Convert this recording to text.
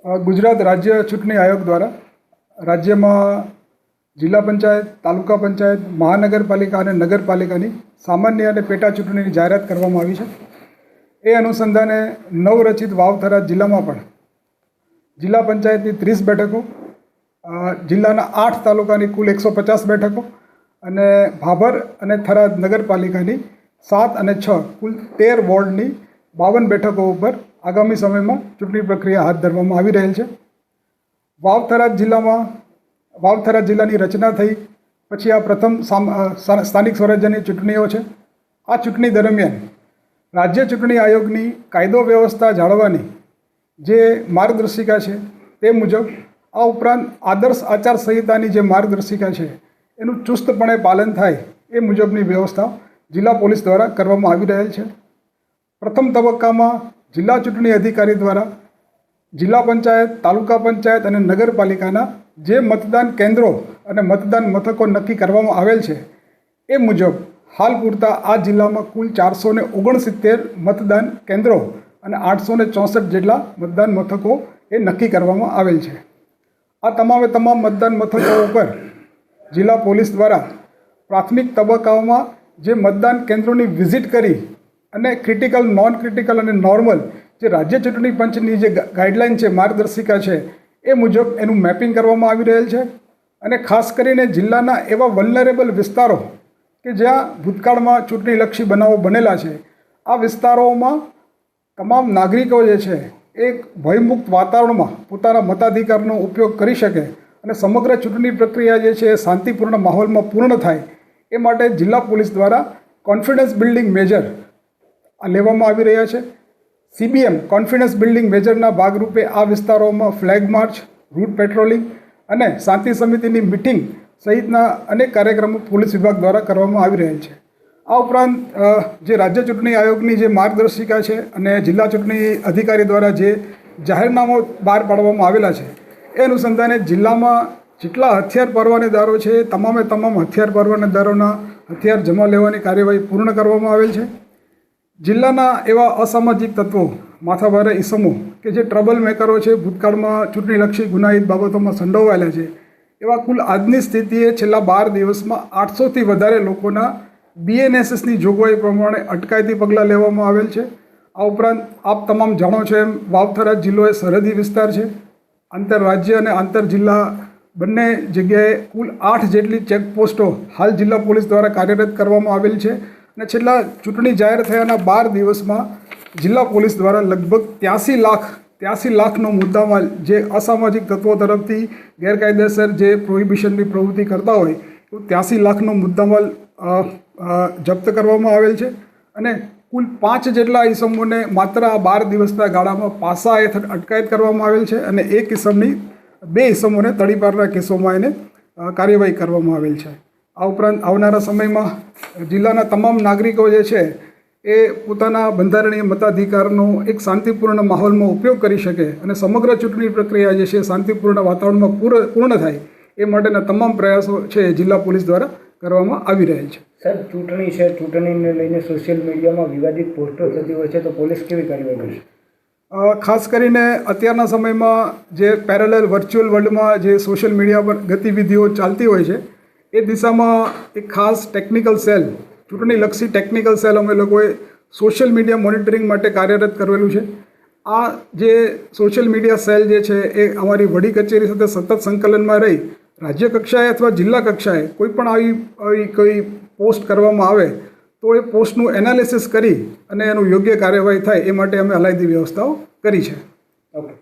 ગુજરાત રાજ્ય ચૂંટણી આયોગ દ્વારા રાજ્યમાં જિલ્લા પંચાયત, તાલુકા પંચાયત, મહાનગરપાલિકા અને નગરપાલિકાની સામાન્ય અને પેટા ચૂંટણીની જાહેરાત કરવામાં આવી છે. એ અનુસંધાને નવરચિત વાવ-થરાદ જિલ્લામાં પણ જિલ્લા પંચાયતની 30 બેઠકો, જિલ્લાના 8 તાલુકાની કુલ 150 બેઠકો અને ભાભર અને થરાદ નગરપાલિકાની 7 અને 6 કુલ 13 વોર્ડની 52 બેઠકો ઉપર આગામી સમયમાં ચૂંટણી પ્રક્રિયા હાથ ધરવામાં આવી રહેલ છે. વાવ-થરાદ જિલ્લાની રચના થઈ પછી આ પ્રથમ સ્થાનિક સ્વરાજ્યની ચૂંટણીઓ છે. આ ચૂંટણી દરમિયાન રાજ્ય ચૂંટણી આયોગની કાયદો વ્યવસ્થા જાળવવાની જે માર્ગદર્શિકા છે તે મુજબ આ ઉપરાંત આદર્શ આચારસંહિતાની જે માર્ગદર્શિકા છે એનું ચુસ્તપણે પાલન થાય એ મુજબની વ્યવસ્થા જિલ્લા પોલીસ દ્વારા કરવામાં આવી રહેલ છે. પ્રથમ તબક્કામાં જિલ્લા ચૂંટણી અધિકારી દ્વારા જિલ્લા પંચાયત, તાલુકા પંચાયત અને નગરપાલિકાના જે મતદાન કેન્દ્રો અને મતદાન મથકો નક્કી કરવામાં આવેલ છે એ મુજબ હાલ પૂરતા આ જિલ્લામાં કુલ 469 મતદાન કેન્દ્રો અને 864 જેટલા મતદાન મથકો એ નક્કી કરવામાં આવેલ છે. આ તમામે તમામ મતદાન મથકો ઉપર જિલ્લા પોલીસ દ્વારા પ્રાથમિક તબક્કાઓમાં જે મતદાન કેન્દ્રોની વિઝિટ કરી અને ક્રિટિકલ, નોન ક્રિટિકલ અને નોર્મલ જે રાજ્ય ચૂંટણી પંચની જે ગાઈડલાઇન છે, માર્ગદર્શિકા છે એ મુજબ એનું મેપિંગ કરવામાં આવી રહેલ છે. અને ખાસ કરીને જિલ્લાના એવા વલ્નરેબલ વિસ્તારો કે જ્યાં ભૂતકાળમાં ચૂંટણીલક્ષી બનાવો બનેલા છે, આ વિસ્તારોમાં તમામ નાગરિકો જે છે એક ભયમુક્ત વાતાવરણમાં પોતાના મતાધિકારનો ઉપયોગ કરી શકે અને સમગ્ર ચૂંટણી પ્રક્રિયા જે છે એ શાંતિપૂર્ણ માહોલમાં પૂર્ણ થાય એ માટે જિલ્લા પોલીસ દ્વારા કોન્ફિડન્સ બિલ્ડિંગ મેજર લેવામાં આવી રહ્યા છે. CBM કોન્ફિડન્સ બિલ્ડિંગ મેજરના ભાગરૂપે આ વિસ્તારોમાં ફ્લેગ માર્ચ, રૂટ પેટ્રોલિંગ અને શાંતિ સમિતિની મિટિંગ સહિતના અનેક કાર્યક્રમો પોલીસ વિભાગ દ્વારા કરવામાં આવી રહેલ છે. આ ઉપરાંત જે રાજ્ય ચૂંટણી આયોગની જે માર્ગદર્શિકા છે અને જિલ્લા ચૂંટણી અધિકારી દ્વારા જે જાહેરનામું બહાર પાડવામાં આવેલા છે એ અનુસંધાને જિલ્લામાં જેટલા હથિયાર પરવાનેદારો છે તમામે તમામ હથિયાર પરવાનેદારોના હથિયાર જમા લેવાની કાર્યવાહી પૂર્ણ કરવામાં આવેલ છે. જિલ્લાના એવા અસામાજિક તત્વો, માથાભારે ઇસમો કે જે ટ્રબલ મેકરો છે, ભૂતકાળમાં ચૂંટણીલક્ષી ગુનાહિત બાબતોમાં સંડોવાયેલા છે, એવા કુલ આજની સ્થિતિએ છેલ્લા 12 દિવસમાં 800થી વધારે લોકોના BNSSની જોગવાઈ પ્રમાણે અટકાયતી પગલાં લેવામાં આવેલ છે. આ ઉપરાંત આપ તમામ જાણો છો એમ વાવ-થરાદ જિલ્લો એ સરહદી વિસ્તાર છે. આંતરરાજ્ય અને આંતર જિલ્લા બંને જગ્યાએ કુલ 8 જેટલી ચેકપોસ્ટો હાલ જિલ્લા પોલીસ દ્વારા કાર્યરત કરવામાં આવેલ છે. અને છેલ્લા ચૂંટણી જાહેર થયાના 12 દિવસમાં જિલ્લા પોલીસ દ્વારા લગભગ 83 લાખનો મુદ્દામાલ જે અસામાજિક તત્વો તરફથી ગેરકાયદેસર જે પ્રોહિબિશનની પ્રવૃત્તિ કરતા હોય તો 83 લાખનો મુદ્દામાલ જપ્ત કરવામાં આવેલ છે. અને કુલ 5 જેટલા ઇસમોને માત્ર આ 12 દિવસના ગાળામાં પાસા હેઠળ અટકાયત કરવામાં આવેલ છે અને 2 ઇસમોને તડીપારના કેસોમાં એને કાર્યવાહી કરવામાં આવેલ છે. આ ઉપરાંત આવનારા સમયમાં જિલ્લાના તમામ નાગરિકો જે છે એ પોતાના બંધારણીય મતાધિકારનો એક શાંતિપૂર્ણ માહોલમાં ઉપયોગ કરી શકે અને સમગ્ર ચૂંટણી પ્રક્રિયા જે છે શાંતિપૂર્ણ વાતાવરણમાં પૂર્ણ થાય એ માટેના તમામ પ્રયાસો છે જિલ્લા પોલીસ દ્વારા કરવામાં આવી રહેલ છે. સાહેબ, ચૂંટણી છે, ચૂંટણીને લઈને સોશિયલ મીડિયામાં વિવાદિત પોસ્ટો થતી હોય છે તો પોલીસ કેવી કાર્યવાહી કરશે? ખાસ કરીને અત્યારના સમયમાં જે પેરેલલ વર્ચ્યુઅલ વર્લ્ડમાં જે સોશિયલ મીડિયા પર ગતિવિધિઓ ચાલતી હોય છે એ દિશામાં એક ખાસ ટેકનિકલ સેલ, ચૂંટણીલક્ષી ટેકનિકલ સેલ અમે લોકોએ સોશિયલ મીડિયા મોનિટરિંગ માટે કાર્યરત કરેલું છે. આ જે સોશિયલ મીડિયા સેલ જે છે એ અમારી વડી કચેરી સાથે સતત સંકલનમાં રહી રાજ્ય કક્ષાએ અથવા જિલ્લા કક્ષાએ કોઈ પણ આવી કોઈ પોસ્ટ કરવામાં આવે તો એ પોસ્ટનું એનાલિસિસ કરી અને એનું યોગ્ય કાર્યવાહી થાય એ માટે અમે અલાયદી વ્યવસ્થાઓ કરી છે. ઓકે.